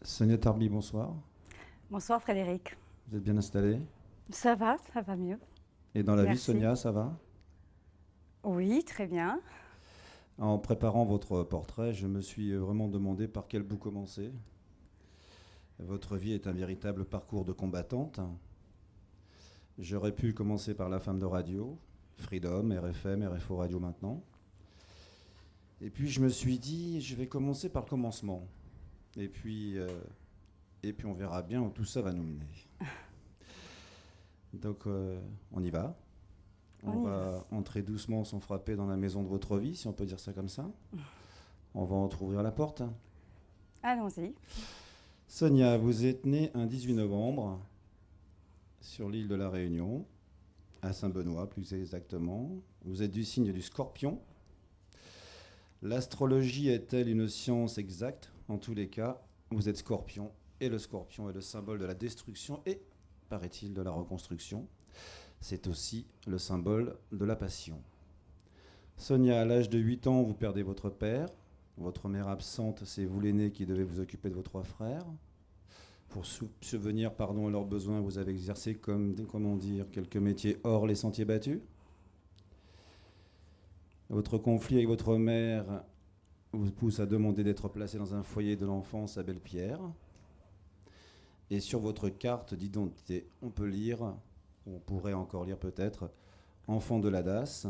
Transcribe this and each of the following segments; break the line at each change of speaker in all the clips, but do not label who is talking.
Sonia Tarby, bonsoir.
Bonsoir Frédéric.
Vous êtes bien installée?
Ça va mieux.
Et dans la vie,
Merci.
Sonia, ça va?
Oui, très bien.
En préparant votre portrait, je me suis vraiment demandé par quel bout commencer. Votre vie est un véritable parcours de combattante. J'aurais pu commencer par la femme de radio, Freedom, RFM, RFO Radio maintenant. Et puis je me suis dit, je vais commencer par le commencement. Et puis, euh, et puis on verra bien où tout ça va nous mener. Donc on y va. On va entrer doucement sans frapper dans la maison de votre vie, si on peut dire ça comme ça. On va entrouvrir la porte.
Allons-y.
Sonia, vous êtes née un 18 novembre sur l'île de la Réunion, à Saint-Benoît plus exactement. Vous êtes du signe du Scorpion. L'astrologie est-elle une science exacte? En tous les cas, vous êtes Scorpion, et le Scorpion est le symbole de la destruction et, paraît-il, de la reconstruction. C'est aussi le symbole de la passion. Sonia, à l'âge de 8 ans, vous perdez votre père. Votre mère absente, c'est vous l'aîné qui devez vous occuper de vos 3 frères. Pour subvenir à leurs besoins, vous avez exercé quelques métiers hors les sentiers battus. Votre conflit avec votre mère vous pousse à demander d'être placé dans un foyer de l'enfance à Belle-Pierre. Et sur votre carte d'identité, on peut lire, on pourrait encore lire peut-être, enfant de la DAS.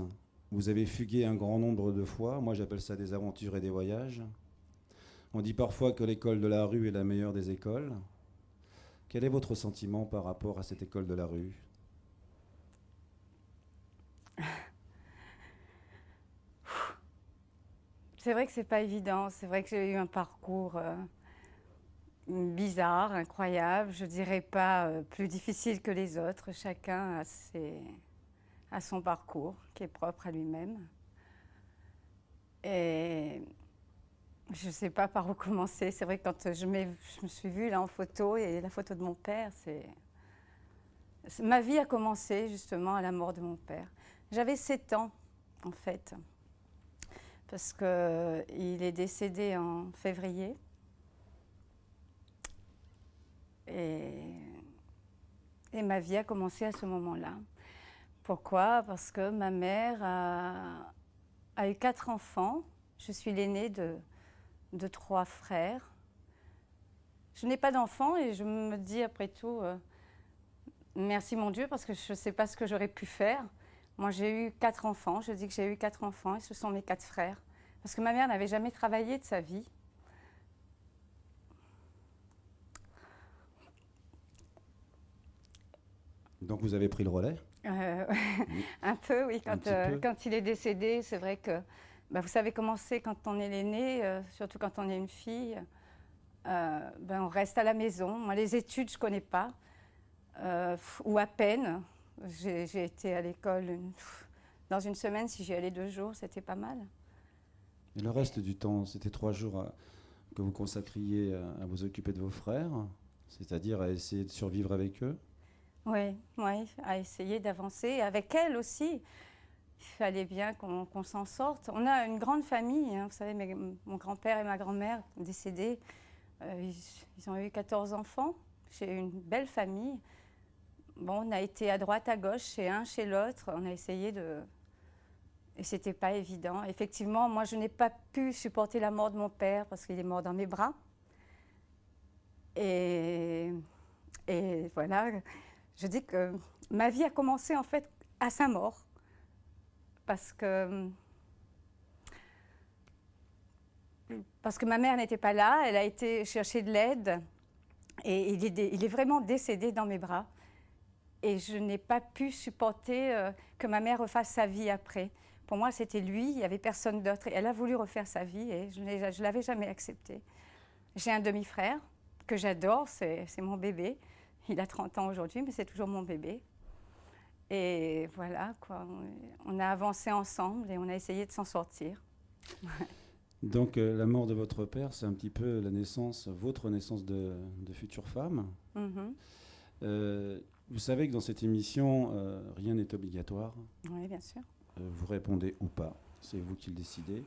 Vous avez fugué un grand nombre de fois. Moi, j'appelle ça des aventures et des voyages. On dit parfois que l'école de la rue est la meilleure des écoles. Quel est votre sentiment par rapport à cette école de la rue?
C'est vrai que c'est pas évident. C'est vrai que j'ai eu un parcours bizarre, incroyable. Je dirais pas plus difficile que les autres. Chacun a son parcours qui est propre à lui-même. Et je sais pas par où commencer. C'est vrai que quand je me suis vue là en photo et la photo de mon père, ma vie a commencé justement à la mort de mon père. J'avais 7 ans en fait, parce qu'il est décédé en février. Et ma vie a commencé à ce moment-là. Pourquoi? Parce que ma mère a eu 4 enfants. Je suis l'aînée de 3 frères. Je n'ai pas d'enfants et je me dis après tout, merci mon Dieu, parce que je ne sais pas ce que j'aurais pu faire. Moi j'ai eu 4 enfants, je dis que j'ai eu 4 enfants et ce sont mes 4 frères. Parce que ma mère n'avait jamais travaillé de sa vie.
Donc vous avez pris le relais?
Un peu, oui.
Peu.
Quand il est décédé, c'est vrai que vous savez comment c'est quand on est l'aîné, surtout quand on est une fille. On reste à la maison. Moi, les études, je ne connais pas, ou à peine. J'ai été à l'école dans une semaine. Si j'y allais 2 jours, c'était pas mal.
Et le reste du temps, c'était 3 jours que vous consacriez à vous occuper de vos frères, c'est-à-dire à essayer de survivre avec eux?
Oui, à essayer d'avancer. Avec elle aussi, il fallait bien qu'on s'en sorte. On a une grande famille, hein. Vous savez, mon grand-père et ma grand-mère décédés, ils ont eu 14 enfants. J'ai eu une belle famille. Bon, on a été à droite, à gauche, chez un, chez l'autre. On a essayé de... Et c'était pas évident. Effectivement, moi, je n'ai pas pu supporter la mort de mon père parce qu'il est mort dans mes bras. Et voilà... Je dis que ma vie a commencé en fait à sa mort, parce que ma mère n'était pas là, elle a été chercher de l'aide et il est vraiment décédé dans mes bras. Et je n'ai pas pu supporter que ma mère refasse sa vie après. Pour moi, c'était lui, il n'y avait personne d'autre. Et elle a voulu refaire sa vie et je ne l'avais jamais accepté. J'ai un demi-frère que j'adore, c'est mon bébé. Il a 30 ans aujourd'hui, mais c'est toujours mon bébé. Et voilà, quoi. On a avancé ensemble et on a essayé de s'en sortir.
Donc la mort de votre père, c'est un petit peu votre naissance de future femme. Vous savez que dans cette émission, rien n'est obligatoire.
Oui, bien sûr.
Vous répondez ou pas, c'est vous qui le décidez.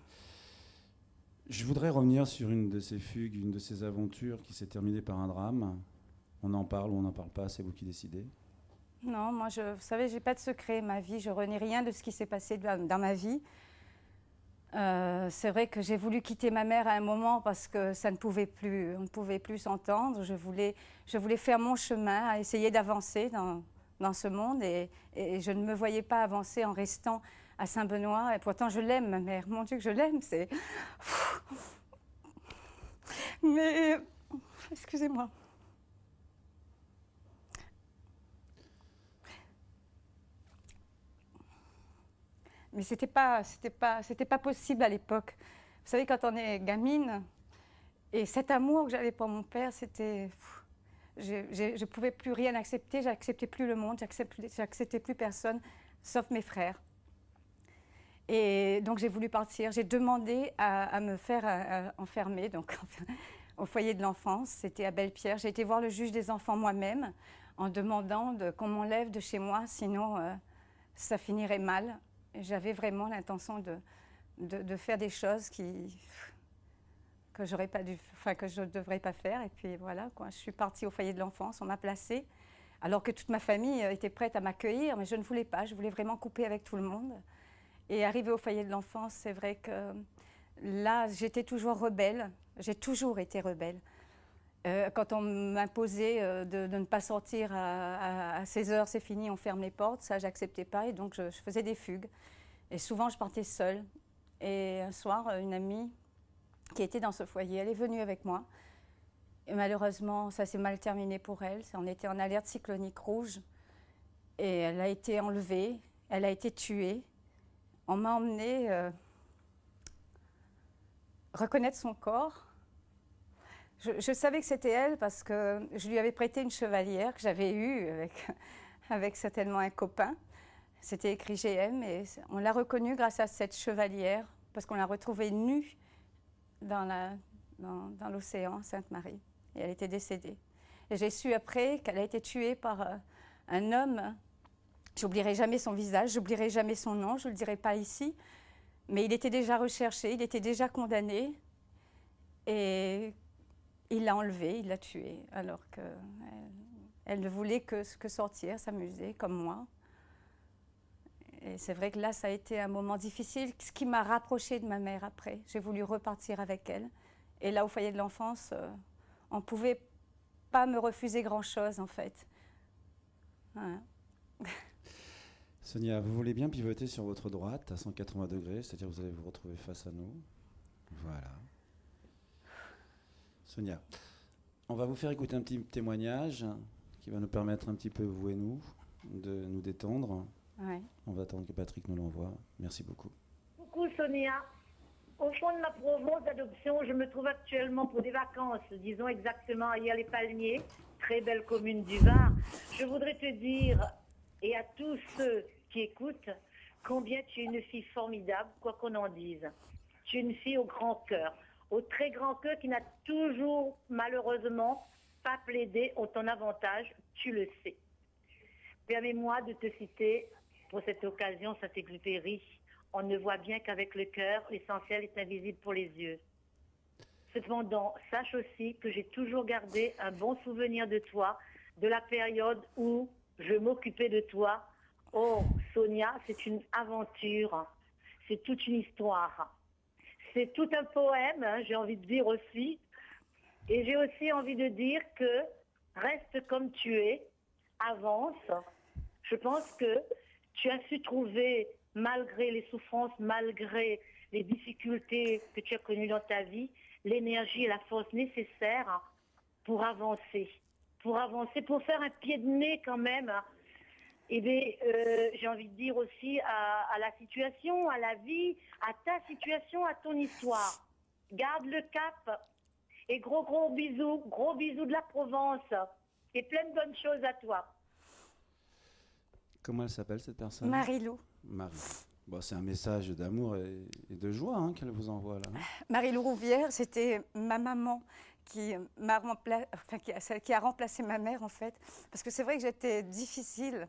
Je voudrais revenir sur une de ces fugues, une de ces aventures qui s'est terminée par un drame. On en parle ou on n'en parle pas, c'est vous qui décidez.
Non, moi, vous savez, j'ai pas de secret. Ma vie, je renie rien de ce qui s'est passé dans ma vie. C'est vrai que j'ai voulu quitter ma mère à un moment parce que ça ne pouvait plus, on ne pouvait plus s'entendre. Je voulais faire mon chemin, essayer d'avancer dans ce monde et je ne me voyais pas avancer en restant à Saint-Benoît. Et pourtant, je l'aime, ma mère. Mon Dieu, que je l'aime. Mais, excusez-moi. Mais c'était pas possible à l'époque. Vous savez, quand on est gamine, et cet amour que j'avais pour mon père, c'était... Je pouvais plus rien accepter, j'acceptais plus le monde, j'acceptais plus personne, sauf mes frères. Et donc j'ai voulu partir, j'ai demandé à me faire enfermer, donc au foyer de l'enfance, c'était à Belle-Pierre. J'ai été voir le juge des enfants moi-même, en demandant qu'on m'enlève de chez moi, sinon ça finirait mal. J'avais vraiment l'intention de faire des choses que j'aurais pas dû, enfin que je ne devrais pas faire. Et puis voilà, quoi. Je suis partie au foyer de l'enfance, on m'a placée, alors que toute ma famille était prête à m'accueillir, mais je ne voulais pas. Je voulais vraiment couper avec tout le monde. Et arrivée au foyer de l'enfance, c'est vrai que là, j'étais toujours rebelle. J'ai toujours été rebelle. Quand on m'imposait de ne pas sortir à 16 heures, c'est fini, on ferme les portes, ça, j'acceptais pas. Et donc, je faisais des fugues. Et souvent, je partais seule. Et un soir, une amie qui était dans ce foyer, elle est venue avec moi. Et malheureusement, ça s'est mal terminé pour elle. On était en alerte cyclonique rouge. Et elle a été enlevée, elle a été tuée. On m'a emmenée reconnaître son corps. Je savais que c'était elle parce que je lui avais prêté une chevalière que j'avais eue avec certainement un copain. C'était écrit GM et on l'a reconnue grâce à cette chevalière parce qu'on l'a retrouvée nue dans l'océan Sainte-Marie et elle était décédée. Et j'ai su après qu'elle a été tuée par un homme. J'oublierai jamais son visage, j'oublierai jamais son nom, je ne le dirai pas ici. Mais il était déjà recherché, il était déjà condamné. Et il l'a enlevé, il l'a tué, alors qu'elle ne voulait que sortir, s'amuser, comme moi. Et c'est vrai que là, ça a été un moment difficile, ce qui m'a rapprochée de ma mère après. J'ai voulu repartir avec elle. Et là, au foyer de l'enfance, on ne pouvait pas me refuser grand-chose, en fait. Voilà.
Sonia, vous voulez bien pivoter sur votre droite à 180 degrés, c'est-à-dire que vous allez vous retrouver face à nous. Voilà. Sonia, on va vous faire écouter un petit témoignage qui va nous permettre un petit peu, vous et nous, de nous détendre.
Ouais.
On va attendre que Patrick nous l'envoie. Merci beaucoup.
Coucou Sonia. Au fond de ma Provence d'adoption, je me trouve actuellement pour des vacances, disons exactement à Hyères-les-Palmiers, très belle commune du Var. Je voudrais te dire, et à tous ceux qui écoutent, combien tu es une fille formidable, quoi qu'on en dise. Tu es une fille au grand cœur, au très grand cœur qui n'a toujours, malheureusement, pas plaidé en ton avantage, tu le sais. Permets-moi de te citer, pour cette occasion, Saint-Exupéry. On ne voit bien qu'avec le cœur, l'essentiel est invisible pour les yeux. Cependant, sache aussi que j'ai toujours gardé un bon souvenir de toi, de la période où je m'occupais de toi. Oh, Sonia, c'est une aventure, c'est toute une histoire. C'est tout un poème, hein, j'ai envie de dire aussi. Et j'ai aussi envie de dire que reste comme tu es, avance. Je pense que tu as su trouver, malgré les souffrances, malgré les difficultés que tu as connues dans ta vie, l'énergie et la force nécessaires pour avancer, pour faire un pied de nez quand même. Et bien, j'ai envie de dire aussi à la situation, à la vie, à ta situation, à ton histoire. Garde le cap et gros bisous de la Provence et plein de bonnes choses à toi.
Comment elle s'appelle cette personne ?
Marie-Lou.
Marie. Bon, c'est un message d'amour et de joie hein, qu'elle vous envoie là.
Marie-Lou Rouvière, c'était ma maman qui a remplacé ma mère en fait. Parce que c'est vrai que j'étais difficile.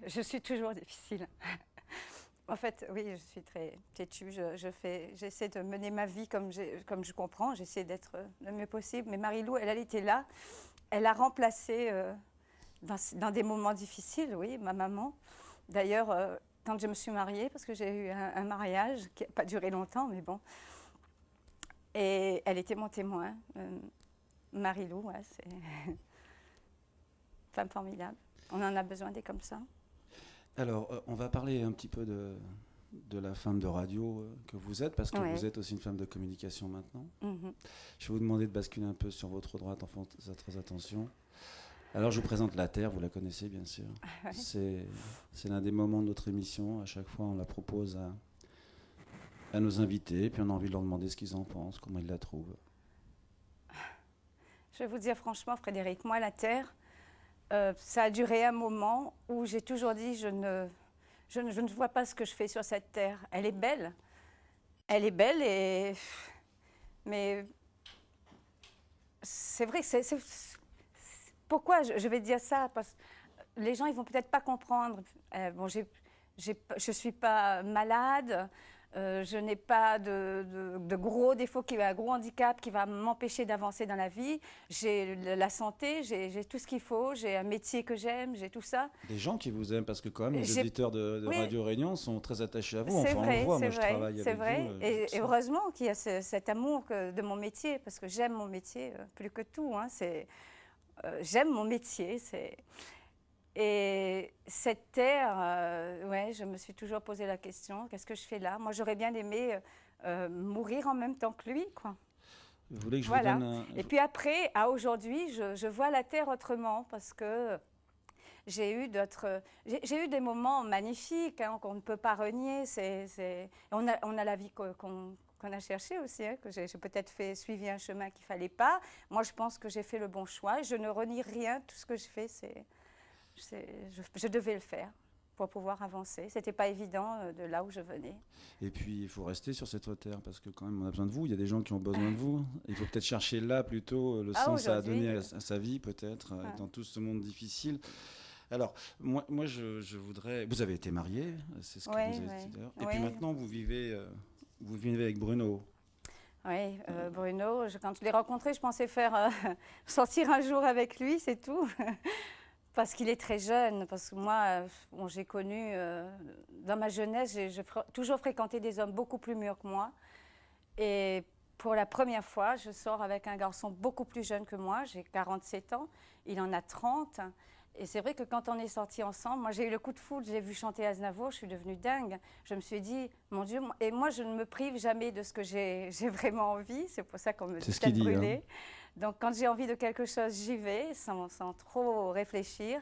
Je suis toujours difficile. En fait, oui, je suis très têtue. J'essaie de mener ma vie comme je comprends. J'essaie d'être le mieux possible. Mais Marie-Lou, elle était là. Elle a remplacé, dans des moments difficiles, oui, ma maman. D'ailleurs, quand je me suis mariée, parce que j'ai eu un mariage qui n'a pas duré longtemps, mais bon. Et elle était mon témoin. Marie-Lou, ouais, c'est une femme formidable. On en a besoin des comme ça.
Alors, on va parler un petit peu de la femme de radio que vous êtes, parce que vous êtes aussi une femme de communication maintenant. Je vais vous demander de basculer un peu sur votre droite, en faisant très attention. Alors, je vous présente La Terre, vous la connaissez bien sûr. C'est l'un des moments de notre émission. À chaque fois, on la propose à nos invités, puis on a envie de leur demander ce qu'ils en pensent, comment ils la trouvent.
Je vais vous dire franchement, Frédéric, moi, La Terre, ça a duré un moment où j'ai toujours dit je ne vois pas ce que je fais sur cette terre. Elle est belle, mais c'est vrai que pourquoi je vais dire ça? Parce que les gens ils vont peut-être pas comprendre. Bon, je suis pas malade. Je n'ai pas de gros défauts, un gros handicap qui va m'empêcher d'avancer dans la vie. J'ai la santé, j'ai tout ce qu'il faut, j'ai un métier que j'aime, j'ai tout ça.
Des gens qui vous aiment, parce que quand même les auditeurs de Radio Réunion sont très attachés à vous.
C'est vrai,
on le voit, moi je travaille avec vous.
Et heureusement qu'il y a cet amour de mon métier, parce que j'aime mon métier plus que tout. Hein, j'aime mon métier, Et cette terre, je me suis toujours posé la question, qu'est-ce que je fais là? Moi, j'aurais bien aimé mourir en même temps que lui, quoi.
Vous voulez que je vous donne
Et puis après, à aujourd'hui, je vois la terre autrement, parce que j'ai eu des moments magnifiques qu'on ne peut pas renier. On a la vie qu'on a cherchée aussi, hein, que j'ai peut-être suivi un chemin qu'il ne fallait pas. Moi, je pense que j'ai fait le bon choix. Je ne renie rien. Tout ce que je fais, je devais le faire pour pouvoir avancer. Ce n'était pas évident de là où je venais.
Et puis, il faut rester sur cette terre parce que quand même, on a besoin de vous. Il y a des gens qui ont besoin de vous. Il faut peut-être chercher là plutôt le sens à donner à sa vie, peut-être, dans tout ce monde difficile. Alors, moi je voudrais... Vous avez été mariée, c'est ce que vous avez dit d'ailleurs. Et puis maintenant, vous vivez avec Bruno.
Oui, Bruno, quand je l'ai rencontré, je pensais faire sortir un jour avec lui, c'est tout. Parce qu'il est très jeune, parce que moi, j'ai connu, dans ma jeunesse, j'ai toujours fréquenté des hommes beaucoup plus mûrs que moi. Et pour la première fois, je sors avec un garçon beaucoup plus jeune que moi, j'ai 47 ans, il en a 30. Et c'est vrai que quand on est sortis ensemble, moi j'ai eu le coup de foudre, j'ai vu chanter Aznavour, je suis devenue dingue. Je me suis dit, mon Dieu, et moi je ne me prive jamais de ce que j'ai vraiment envie, c'est pour ça qu'on me dit tête brûlée. Hein. Donc quand j'ai envie de quelque chose, j'y vais sans trop réfléchir.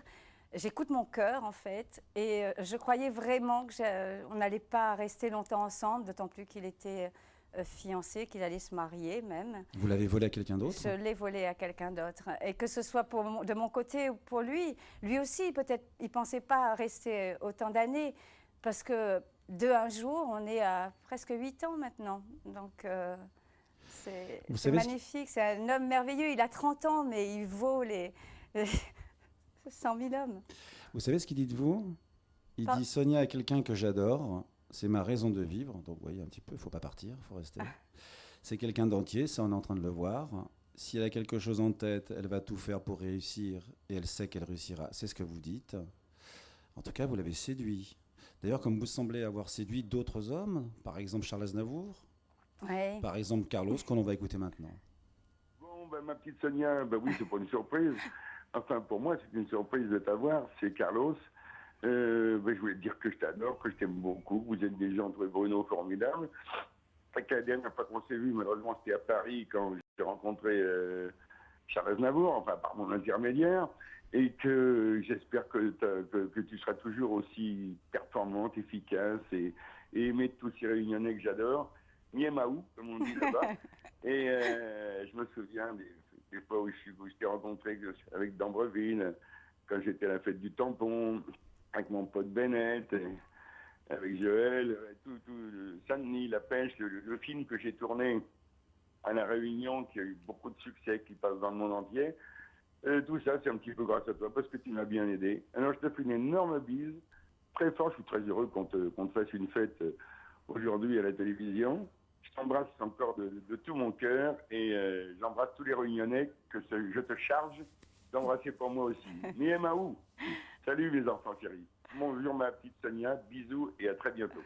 J'écoute mon cœur en fait, et je croyais vraiment qu'on n'allait pas rester longtemps ensemble, d'autant plus qu'il était fiancé, qu'il allait se marier même.
Vous l'avez volé à quelqu'un d'autre?
Je l'ai volé à quelqu'un d'autre. Et que ce soit de mon côté ou pour lui, lui aussi peut-être, il ne pensait pas rester autant d'années, parce que un jour, on est à presque 8 ans maintenant. Donc c'est magnifique, c'est un homme merveilleux. Il a 30 ans, mais il vaut les 100 000 hommes.
Vous savez ce qu'il dit de vous? Il dit, Sonia est quelqu'un que j'adore, c'est ma raison de vivre. Donc vous voyez un petit peu, il ne faut pas partir, il faut rester. C'est quelqu'un d'entier, ça on est en train de le voir. Si elle a quelque chose en tête, elle va tout faire pour réussir et elle sait qu'elle réussira. C'est ce que vous dites. En tout cas, vous l'avez séduit. D'ailleurs, comme vous semblez avoir séduit d'autres hommes, par exemple Charles Aznavour, par exemple Carlos, qu'on va écouter maintenant.
Bon, ma petite Sonia, oui, c'est pas une surprise. Enfin, pour moi, c'est une surprise de t'avoir. C'est Carlos. Je voulais te dire que je t'adore, que je t'aime beaucoup. Vous êtes des gens, toi, Bruno, formidables. La dernière fois qu'on s'est vu, malheureusement, c'était à Paris quand j'ai rencontré Charles Aznavour, enfin par mon intermédiaire, et que j'espère que tu seras toujours aussi performante, efficace et aimée de tous ces réunionnais que j'adore. Miemaou, comme on dit là-bas. Et je me souviens des fois où je t'ai rencontré avec d'Ambreville, quand j'étais à la fête du tampon, avec mon pote Bennett, avec Joël, tout Saint-Denis, La Pêche, le film que j'ai tourné à La Réunion, qui a eu beaucoup de succès, qui passe dans le monde entier. Tout ça, c'est un petit peu grâce à toi, parce que tu m'as bien aidé. Alors, je te fais une énorme bise. très fort. Je suis très heureux qu'on te fasse une fête aujourd'hui à la télévision. Je t'embrasse encore de tout mon cœur et j'embrasse tous les Réunionnais que je te charge d'embrasser pour moi aussi. Miemaou. Salut mes enfants chéris. Bonjour ma petite Sonia, bisous et à très bientôt.